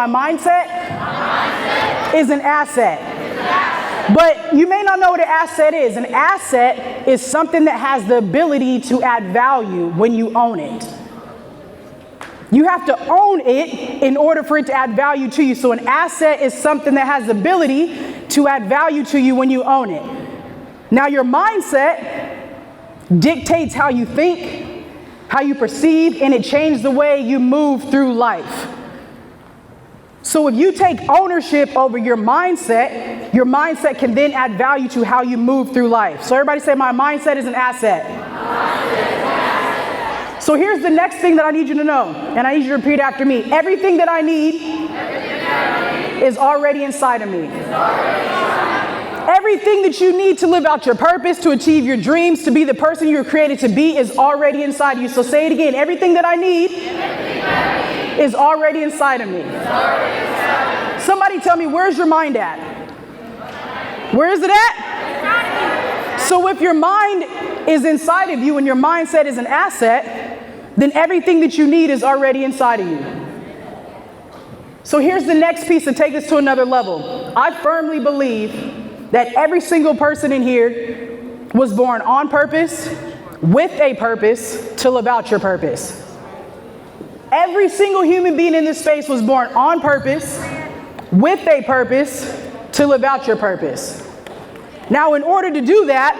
my mindset is an asset. But you may not know what an asset is. An asset is something that has the ability to add value when you own it. You have to own it in order for it to add value to you. So an asset is something that has the ability to add value to you when you own it. Now your mindset dictates how you think, how you perceive, and it changes the way you move through life. So if you take ownership over your mindset can then add value to how you move through life. So everybody say, my mindset is an asset. So here's the next thing that I need you to know, and I need you to repeat after me. Everything that I need is already inside of me. Everything that you need to live out your purpose, to achieve your dreams, to be the person you were created to be is already inside of you. So say it again. Everything that I need is already inside of me. Somebody tell me, where's your mind at? Where is it at? So if your mind is inside of you and your mindset is an asset, then everything that you need is already inside of you. So here's the next piece to take us to another level. I firmly believe that every single person in here was born on purpose, with a purpose, to live out your purpose. Every single human being in this space was born on purpose, with a purpose, to live out your purpose. Now, in order to do that,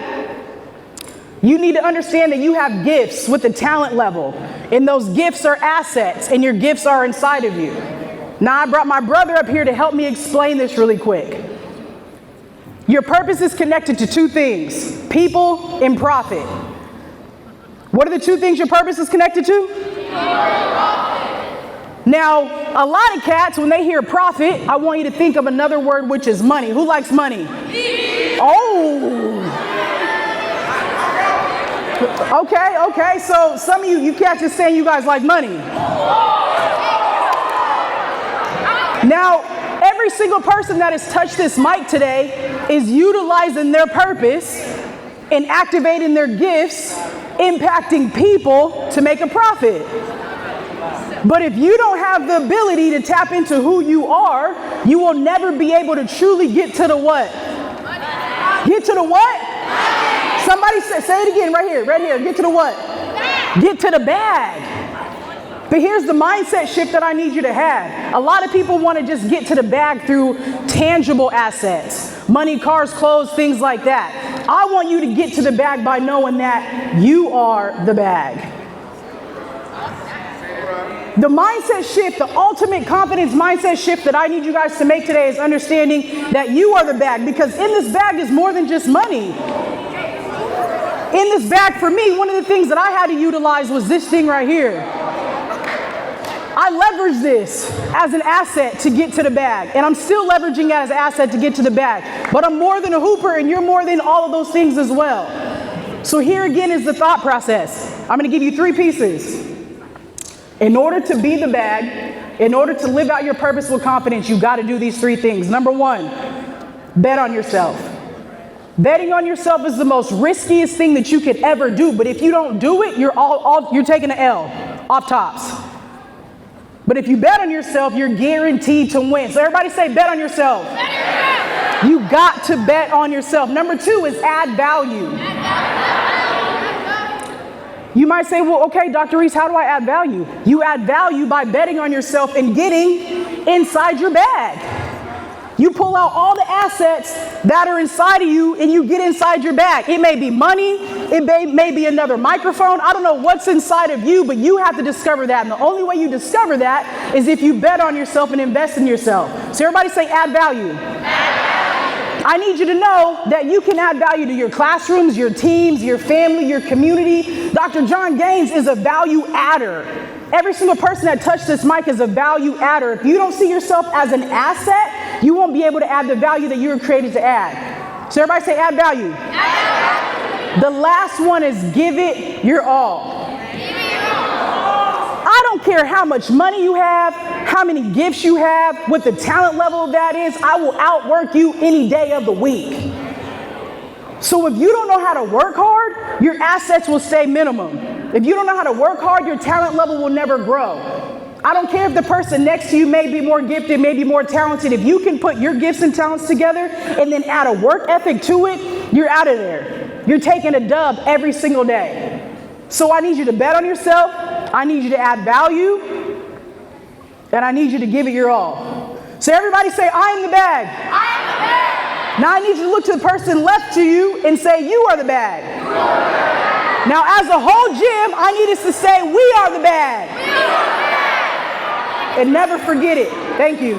you need to understand that you have gifts with a talent level, and those gifts are assets, and your gifts are inside of you. Now, I brought my brother up here to help me explain this really quick. Your purpose is connected to two things: people and profit. What are the two things your purpose is connected to? Now, a lot of cats, when they hear profit, I want you to think of another word, which is money. Who likes money? Oh. Okay. So some of you cats just saying you guys like money. Now, every single person that has touched this mic today is utilizing their purpose and activating their gifts, impacting people to make a profit. But if you don't have the ability to tap into who you are, you will never be able to truly get to the what? Get to the what? Somebody say it again right here. Get to the what? Get to the bag. But here's the mindset shift that I need you to have. A lot of people want to just get to the bag through tangible assets. Money, cars, clothes, things like that. I want you to get to the bag by knowing that you are the bag. The mindset shift, the ultimate confidence mindset shift that I need you guys to make today is understanding that you are the bag, because in this bag is more than just money. In this bag, for me, one of the things that I had to utilize was this thing right here. I leveraged this as an asset to get to the bag, and I'm still leveraging it as an asset to get to the bag. But I'm more than a hooper, and you're more than all of those things as well. So here again is the thought process. I'm going to give you three pieces. In order to be the bag, in order to live out your purpose with confidence, you got to do these three things. Number one, bet on yourself. Betting on yourself is the most riskiest thing that you could ever do. But if you don't do it, you're taking an L off tops. But if you bet on yourself, you're guaranteed to win. So everybody say, bet on yourself. You got to bet on yourself. Number two is add value. You might say, well, okay, Dr. Rees, how do I add value? You add value by betting on yourself and getting inside your bag. You pull out all the assets that are inside of you and you get inside your bag. It may be money. It may be another microphone. I don't know what's inside of you, but you have to discover that. And the only way you discover that is if you bet on yourself and invest in yourself. So everybody say add value. I need you to know that you can add value to your classrooms, your teams, your family, your community. Dr. John Gaines is a value adder. Every single person that touched this mic is a value adder. If you don't see yourself as an asset, you won't be able to add the value that you were created to add. So everybody say add value. The last one is give it your all. I don't care how much money you have, how many gifts you have, what the talent level of that is. I will outwork you any day of the week. So if you don't know how to work hard, your assets will stay minimum. If you don't know how to work hard, your talent level will never grow. I don't care if the person next to you may be more gifted, may be more talented. If you can put your gifts and talents together and then add a work ethic to it, you're out of there. You're taking a dub every single day. So I need you to bet on yourself. I need you to add value. And I need you to give it your all. So everybody say, I am the bag. I am the bag. Now I need you to look to the person left to you and say, you are the bag. You are the bag. Now as a whole gym, I need us to say, we are the bag. We are the bag. And never forget it. Thank you.